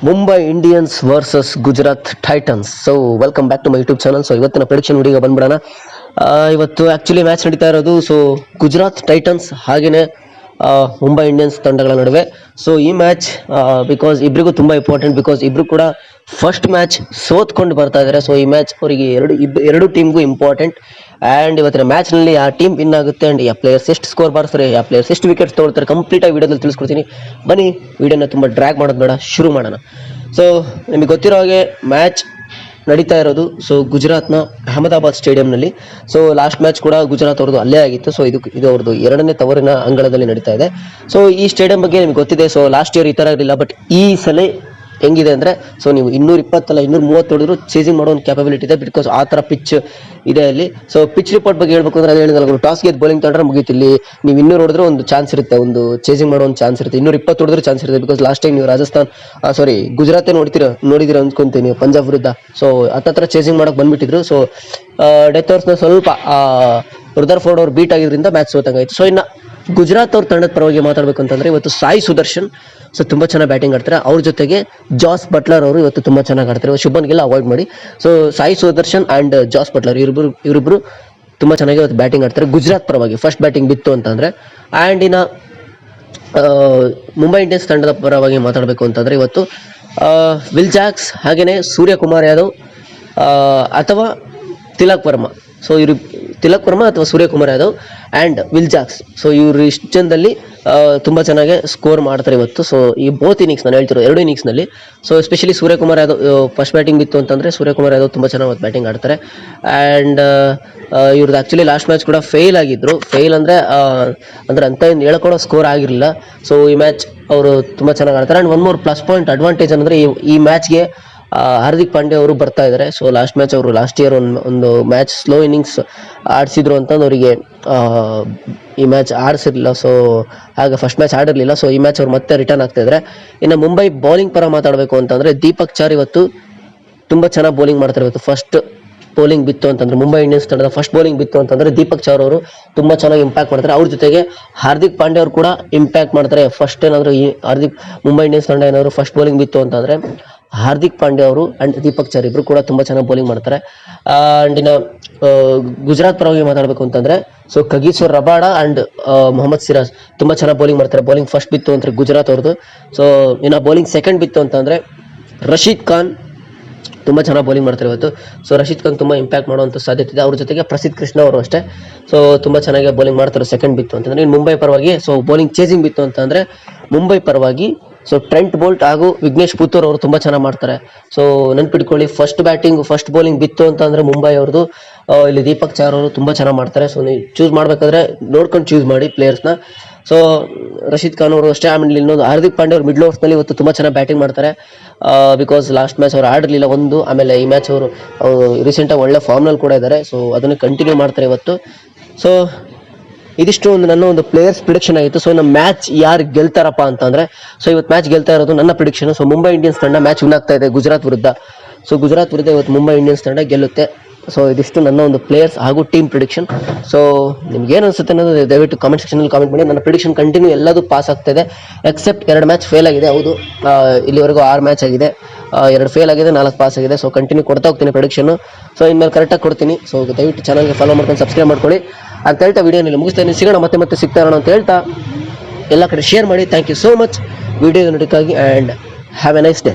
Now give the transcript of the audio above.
Mumbai Indians versus Gujarat Titans. So welcome back to my YouTube channel. So ಇವತ್ತಿನ prediction ವಿಡಿಯೋಗೆ ಬಂದ್ಬಿಡೋಣ. ಇವತ್ತು ಆ್ಯಕ್ಚುಲಿ ಮ್ಯಾಚ್ ನಡೀತಾ ಇರೋದು ಸೊ ಗುಜರಾತ್ ಟೈಟನ್ಸ್ ಹಾಗೆಯೇ ಮುಂಬೈ ಇಂಡಿಯನ್ಸ್ ತಂಡಗಳ ನಡುವೆ. ಸೊ ಈ ಮ್ಯಾಚ್ ಬಿಕಾಸ್ ಇಬ್ಬರಿಗೂ ತುಂಬ ಇಂಪಾರ್ಟೆಂಟ್, ಬಿಕಾಸ್ ಇಬ್ಬರು ಕೂಡ ಫಸ್ಟ್ ಮ್ಯಾಚ್ ಸೋತ್ಕೊಂಡು ಬರ್ತಾ ಇದ್ದಾರೆ. ಸೊ ಈ ಮ್ಯಾಚ್ ಅವರಿಗೆ ಎರಡು ಟೀಮ್ಗೂ ಇಂಪಾರ್ಟೆಂಟ್. ಆ್ಯಂಡ್ ಇವತ್ತಿನ ಮ್ಯಾಚ್ನಲ್ಲಿ ಆ ಟೀಮ್ ವಿನ್ ಆಗುತ್ತೆ ಆ್ಯಂಡ್ ಯಾವ ಪ್ಲೇಯರ್ಸ್ ಎಷ್ಟು ಸ್ಕೋರ್ ಬಾರಿಸ್ತಾರೆ, ಯಾವ ಪ್ಲೇಯರ್ಸ್ ಎಷ್ಟು ವಿಕೆಟ್ಸ್ ತೊಗೊಳ್ತಾರೆ, ಕಂಪ್ಲೀಟಾಗಿ ವಿಡಿಯೋದಲ್ಲಿ ತಿಳಿಸ್ಕೊಡ್ತೀನಿ. ಬನ್ನಿ, ವಿಡಿಯೋನ ತುಂಬ ಡ್ರ್ಯಾಗ್ ಮಾಡೋದು ಬೇಡ, ಶುರು ಮಾಡೋಣ. ಸೊ ನಿಮಗೆ ಗೊತ್ತಿರೋ ಹಾಗೆ ಮ್ಯಾಚ್ ನಡೀತಾ ಇರೋದು ಸೊ ಗುಜರಾತ್ನ ಅಹಮದಾಬಾದ್ ಸ್ಟೇಡಿಯಂನಲ್ಲಿ. ಸೊ ಲಾಸ್ಟ್ ಮ್ಯಾಚ್ ಕೂಡ ಗುಜರಾತ್ ಅವ್ರದ್ದು ಅಲ್ಲೇ ಆಗಿತ್ತು. ಸೊ ಇದು ಅವ್ರದ್ದು ಎರಡನೇ ತವರಿನ ಅಂಗಳದಲ್ಲಿ ನಡೀತಾ ಇದೆ. ಸೊ ಈ ಸ್ಟೇಡಿಯಂ ಬಗ್ಗೆ ನಿಮ್ಗೆ ಗೊತ್ತಿದೆ. ಸೊ ಲಾಸ್ಟ್ ಇಯರ್ ಈ ಥರ ಇರಲಿಲ್ಲ, ಬಟ್ ಈ ಸಲ ಹೆಂಗಿದೆ ಅಂದರೆ ಸೊ ನೀವು 220 ಅಲ್ಲ 230 ಹೊಡೆದ್ರು ಚೇಸಿಂಗ್ ಮಾಡೋ ಒಂದು ಕ್ಯಾಪಬಿಲಿಟಿ ಇದೆ, ಬಿಕಾಸ್ ಆ ಥರ ಪಿಚ್ ಇದೆ ಅಲ್ಲಿ. ಸೊ ಪಿಚ್ ರಿಪೋರ್ಟ್ ಬಗ್ಗೆ ಹೇಳ್ಬೇಕು ಅಂದರೆ ಅದು ಹೇಳಿದಲ್ಲ, ಟಾಸ್ ಗೆದ್ದು ಬೌಲಿಂಗ್ ತಗೊಂಡ್ರೆ ಮುಗೀತು. ಇಲ್ಲಿ ನೀವು 200 ಹೊಡೆದ್ರೆ ಒಂದು ಚಾನ್ಸ್ ಇರುತ್ತೆ, ಒಂದು ಚೇಸಿಂಗ್ ಮಾಡೋ ಒಂದು ಚಾನ್ಸ್ ಇರುತ್ತೆ. 220 ಹೊಡೆದ್ರೆ ಚಾನ್ಸ್ ಇರುತ್ತೆ, ಬಿಕಾಸ್ ಲಾಸ್ಟ್ ಟೈಮ್ ನೀವು ಗುಜರಾತೇ ನೋಡಿದಿರ ಅನ್ಕೊಂತೀನಿ ಪಂಜಾಬ್ ವಿರುದ್ಧ. ಸೊ ಹತ್ತತ್ರ ಚೇಸಿಂಗ್ ಮಾಡೋಕೆ ಬಂದ್ಬಿಟ್ಟಿದ್ರು. ಸೊ ಡೆತ್ ಓವರ್ಸ್ನ ಸ್ವಲ್ಪ ರುದರ್ಫೋರ್ಡ್ ಅವ್ರು ಬೀಟ್ ಆಗಿದ್ರಿಂದ ಮ್ಯಾಚ್ ಸೋತಂಗಾಯ್ತು. ಸೊ ಇನ್ನು ಗುಜರಾತ್ ಅವ್ರ ತಂಡದ ಪರವಾಗಿ ಮಾತಾಡಬೇಕು ಅಂತಂದ್ರೆ ಇವತ್ತು ಸಾಯಿ ಸುದರ್ಶನ್ ಸೊ ತುಂಬ ಚೆನ್ನಾಗಿ ಬ್ಯಾಟಿಂಗ್ ಆಡ್ತಾರೆ. ಅವ್ರ ಜೊತೆಗೆ ಜಾಸ್ ಬಟ್ಲರ್ ಅವರು ಇವತ್ತು ತುಂಬ ಚೆನ್ನಾಗಿ ಆಡ್ತಾರೆ. ಶುಭನ್ ಗಿಲ್ ಅವಾಯ್ಡ್ ಮಾಡಿ. So Sai Sudharsan and Jos Buttler ಇವರಿಬ್ಬರು ತುಂಬ ಚೆನ್ನಾಗಿ ಇವತ್ತು ಬ್ಯಾಟಿಂಗ್ ಆಡ್ತಾರೆ ಗುಜರಾತ್ ಪರವಾಗಿ. ಫಸ್ಟ್ ಬ್ಯಾಟಿಂಗ್ ಬಿತ್ತು ಅಂತಂದರೆ. ಆ್ಯಂಡ್ ಇನ್ನು ಮುಂಬೈ ಇಂಡಿಯನ್ಸ್ ತಂಡದ ಪರವಾಗಿ ಮಾತಾಡಬೇಕು ಅಂತಂದರೆ ಇವತ್ತು ವಿಲ್ ಜಾಕ್ಸ್ ಹಾಗೆಯೇ ಸೂರ್ಯಕುಮಾರ್ ಯಾದವ್ ಅಥವಾ ತಿಲಕ್ ವರ್ಮಾ. ಸೊ ಇವರು ತಿಲಕ್ ವರ್ಮಾ ಅಥವಾ Suryakumar Yadav and will Jacks. So ಇವರು ಇಷ್ಟು ಜನದಲ್ಲಿ ತುಂಬ ಚೆನ್ನಾಗಿ ಸ್ಕೋರ್ ಮಾಡ್ತಾರೆ ಇವತ್ತು. ಸೊ ಈ ಬೋತ್ ಇನ್ನಿಂಗ್ಸ್ ನಾನು ಹೇಳ್ತಿರೋ ಎರಡು ಇನ್ನಿಂಗ್ಸ್ನಲ್ಲಿ. So especially Suryakumar Yadav first batting ಬಿತ್ತು ಅಂತಂದರೆ ಸೂರ್ಯಕುಮಾರ್ ಯಾದವ್ ತುಂಬ ಚೆನ್ನಾಗಿ ಬ್ಯಾಟಿಂಗ್ ಆಡ್ತಾರೆ. ಆ್ಯಂಡ್ ಇವ್ರದ್ದು ಆ್ಯಕ್ಚುಲಿ ಲಾಸ್ಟ್ ಮ್ಯಾಚ್ ಕೂಡ ಫೇಲ್ ಆಗಿದ್ದರು. ಫೇಲ್ ಅಂದರೆ ಅಂತ ಏನು ಹೇಳ್ಕೊಳೋ ಸ್ಕೋರ್ ಆಗಿರಲಿಲ್ಲ. ಸೊ ಈ ಮ್ಯಾಚ್ ಅವರು ತುಂಬ ಚೆನ್ನಾಗಿ ಆಡ್ತಾರೆ. And one more plus point advantage ಅಂದರೆ ಈ ಮ್ಯಾಚ್ಗೆ ಹಾರ್ದಿಕ್ ಪಾಂಡ್ಯ ಅವರು ಬರ್ತಾ ಇದ್ದಾರೆ. ಸೊ ಲಾಸ್ಟ್ ಇಯರ್ ಒಂದು ಮ್ಯಾಚ್ ಸ್ಲೋ ಇನ್ನಿಂಗ್ಸ್ ಆಡಿಸಿದ್ರು ಅಂತಂದು ಅವರಿಗೆ ಈ ಮ್ಯಾಚ್ ಆಡಿಸಿರಲಿಲ್ಲ. ಸೊ ಹಾಗೆ ಫಸ್ಟ್ ಮ್ಯಾಚ್ ಆಡಿರಲಿಲ್ಲ. ಸೊ ಈ ಮ್ಯಾಚ್ ಅವ್ರು ಮತ್ತೆ ರಿಟರ್ನ್ ಆಗ್ತಾ ಇದ್ದಾರೆ. ಇನ್ನು ಮುಂಬೈ ಬೌಲಿಂಗ್ ಪರ ಮಾತಾಡಬೇಕು ಅಂತಂದರೆ ದೀಪಕ್ ಚಾರ್ ಇವತ್ತು ತುಂಬ ಚೆನ್ನಾಗಿ ಬೌಲಿಂಗ್ ಮಾಡ್ತಾರೆ. ಇವತ್ತು ಫಸ್ಟ್ ಬೌಲಿಂಗ್ ಬಿತ್ತು ಅಂತಂದ್ರೆ ಮುಂಬೈ ಇಂಡಿಯನ್ಸ್ ತಂಡದ ಫಸ್ಟ್ ಬೌಲಿಂಗ್ ಬಿತ್ತು ಅಂತಂದರೆ ದೀಪಕ್ ಚಾರ್ ಅವರು ತುಂಬ ಚೆನ್ನಾಗಿ ಇಂಪ್ಯಾಕ್ಟ್ ಮಾಡ್ತಾರೆ. ಅವ್ರ ಜೊತೆಗೆ ಹಾರ್ದಿಕ್ ಪಾಂಡ್ಯ ಅವರು ಕೂಡ ಇಂಪ್ಯಾಕ್ಟ್ ಮಾಡ್ತಾರೆ. ಫಸ್ಟ್ ಏನಾದರೂ ಈ ಮುಂಬೈ ಇಂಡಿಯನ್ಸ್ ತಂಡ ಏನಾದರೂ ಫಸ್ಟ್ ಬೌಲಿಂಗ್ ಬಿತ್ತು ಅಂತಂದರೆ ಹಾರ್ದಿಕ್ ಪಾಂಡ್ಯ ಅವರು ಆ್ಯಂಡ್ ದೀಪಕ್ ಚಾರ್ ಇಬ್ಬರು ಕೂಡ ತುಂಬ ಚೆನ್ನಾಗಿ ಬೌಲಿಂಗ್ ಮಾಡ್ತಾರೆ. ಆ್ಯಂಡ್ ಇನ್ನು ಗುಜರಾತ್ ಪರವಾಗಿ ಮಾತಾಡಬೇಕು ಅಂತಂದರೆ so Kagiso Rabada and Mohammed Siraj ತುಂಬ ಚೆನ್ನಾಗಿ ಬೌಲಿಂಗ್ ಮಾಡ್ತಾರೆ. ಬೌಲಿಂಗ್ ಫಸ್ಟ್ ಬಿತ್ತು ಅಂದರೆ ಗುಜರಾತ್ ಅವ್ರದ್ದು. ಸೊ ಇನ್ನು ಬೌಲಿಂಗ್ ಸೆಕೆಂಡ್ ಬಿತ್ತು ಅಂತಂದರೆ ರಶೀದ್ ಖಾನ್ ತುಂಬ ಚೆನ್ನಾಗಿ ಬೌಲಿಂಗ್ ಮಾಡ್ತಾರೆ ಇವತ್ತು. ಸೊ ರಶೀದ್ ಖಾನ್ ತುಂಬ ಇಂಪ್ಯಾಕ್ಟ್ ಮಾಡುವಂಥ ಸಾಧ್ಯತೆ ಇದೆ. ಅವ್ರ ಜೊತೆಗೆ ಪ್ರಸಿದ್ಧ ಕೃಷ್ಣ ಅವರು ಅಷ್ಟೇ. ಸೊ ತುಂಬ ಚೆನ್ನಾಗಿ ಬೌಲಿಂಗ್ ಮಾಡ್ತಾರೆ ಸೆಕೆಂಡ್ ಬಿತ್ತು ಅಂತಂದರೆ. ಇನ್ನು ಮುಂಬೈ ಪರವಾಗಿ ಸೊ ಬೌಲಿಂಗ್ ಚೇಸಿಂಗ್ ಬಿತ್ತು ಅಂತಂದರೆ ಮುಂಬೈ ಪರವಾಗಿ ಸೊ ಟ್ರೆಂಟ್ ಬೋಲ್ಟ್ ಹಾಗೂ ವಿಘ್ನೇಶ್ ಪುತ್ತೂರ್ ಅವರು ತುಂಬ ಚೆನ್ನಾಗಿ ಮಾಡ್ತಾರೆ. ಸೊ ನೆನ್ಪಿಟ್ಕೊಳ್ಳಿ, ಫಸ್ಟ್ ಬೌಲಿಂಗ್ ಬಿತ್ತು ಅಂತಂದರೆ ಮುಂಬೈ ಅವ್ರದ್ದು. ಇಲ್ಲಿ ದೀಪಕ್ ಚಾರ್ ಅವರು ತುಂಬ ಚೆನ್ನಾಗಿ ಮಾಡ್ತಾರೆ. ಸೊ ನೀವು ಚೂಸ್ ಮಾಡಬೇಕಾದ್ರೆ ನೋಡ್ಕೊಂಡು ಚೂಸ್ ಮಾಡಿ ಪ್ಲೇಯರ್ಸ್ನ. ಸೊ ರಶೀದ್ ಖಾನ್ ಅವರು ಅಷ್ಟೇ. ಆಮೇಲೆ ಇನ್ನೊಂದು ಹಾರ್ದಿಕ್ ಪಾಂಡ್ಯ ಅವರು ಮಿಡ್ಲ್ ಓವರ್ಸ್ನಲ್ಲಿ ಇವತ್ತು ತುಂಬ ಚೆನ್ನಾಗಿ ಬ್ಯಾಟಿಂಗ್ ಮಾಡ್ತಾರೆ. ಬಿಕಾಸ್ ಲಾಸ್ಟ್ ಮ್ಯಾಚ್ ಅವರು ಆಡಿರಲಿಲ್ಲ ಒಂದು, ಆಮೇಲೆ ಈ ಮ್ಯಾಚ್ ಅವರು ರೀಸೆಂಟಾಗಿ ಒಳ್ಳೆ ಫಾರ್ಮ್ನಲ್ಲಿ ಕೂಡ ಇದ್ದಾರೆ. ಸೊ ಅದನ್ನು ಕಂಟಿನ್ಯೂ ಮಾಡ್ತಾರೆ ಇವತ್ತು. ಸೊ ಇದಿಷ್ಟು ನನ್ನ ಒಂದು ಪ್ಲೇಯರ್ಸ್ ಪ್ರಿಡಿಕ್ಷನ್ ಆಗಿತ್ತು. ಸೊ ನಮ್ಮ ಮ್ಯಾಚ್ ಯಾರು ಗೆಲ್ತಾರಪ್ಪ ಅಂತಂದರೆ ಸೊ ಇವತ್ತು ಮ್ಯಾಚ್ ಗೆಲ್ತಾ ಇರೋದು ನನ್ನ ಪ್ರಿಡಿಕ್ಷನ್. ಸೊ ಮುಂಬೈ ಇಂಡಿಯನ್ಸ್ ತಂಡ ಮ್ಯಾಚ್ ವಿನ್ ಆಗ್ತಾ ಇದೆ ಗುಜರಾತ್ ವಿರುದ್ಧ. ಸೊ ಗುಜರಾತ್ ವಿರುದ್ಧ ಇವತ್ತು ಮುಂಬೈ ಇಂಡಿಯನ್ಸ್ ತಂಡ ಗೆಲ್ಲುತ್ತೆ. ಸೊ ಇದಿಷ್ಟು ನನ್ನ ಒಂದು ಪ್ಲೇಯರ್ಸ್ ಹಾಗೂ ಟೀಮ್ ಪ್ರಿಡಿಕ್ಷನ್. ಸೊ ನಿಮ್ಗೆ ಏನು ಅನಿಸುತ್ತೆ ಅನ್ನೋದು ದಯವಿಟ್ಟು ಕಾಮೆಂಟ್ ಸೆಕ್ಷನಲ್ಲಿ ಕಾಮೆಂಟ್ ಮಾಡಿ. ನನ್ನ ಪ್ರಿಡಿಕ್ಷನ್ ಕಂಟಿನ್ಯೂ ಎಲ್ಲದೂ ಪಾಸ್ ಆಗ್ತಾಯಿದೆ, ಎಕ್ಸೆಪ್ಟ್ 2 ಮ್ಯಾಚ್ ಫೇಲ್ ಆಗಿದೆ. ಹೌದು, ಇಲ್ಲಿವರೆಗೂ 6 ಮ್ಯಾಚ್ ಆಗಿದೆ, 2 ಫೇಲ್ ಆಗಿದೆ, 4 ಪಾಸ್ ಆಗಿದೆ. ಸೊ ಕಂಟಿನ್ಯೂ ಕೊಡ್ತಾ ಹೋಗ್ತೀನಿ ಪ್ರಿಡಿಕ್ಷನ್ನು. ಸೊ ಇನ್ಮೇಲೆ ಕರೆಕ್ಟಾಗಿ ಕೊಡ್ತೀನಿ. ಸೊ ದಯವಿಟ್ಟು ಚಾನಲ್ಗೆ ಫಾಲೋ ಮಾಡ್ಕೊಂಡು ಸಬ್ಸ್ಕ್ರೈಬ್ ಮಾಡ್ಕೊಳ್ಳಿ ಅಂತ ಹೇಳ್ತಾ ವಿಡಿಯೋನಲ್ಲಿ ಮುಗಿಸ್ತೇನೆ. ಸಿಗೋಣ ಮತ್ತೆ ಸಿಗ್ತಾ ಇರೋಣ ಅಂತ ಹೇಳ್ತಾ ಎಲ್ಲ ಕಡೆ ಶೇರ್ ಮಾಡಿ. Thank you so much video ನೋಡೋಕ್ಕಾಗಿ and have a nice day.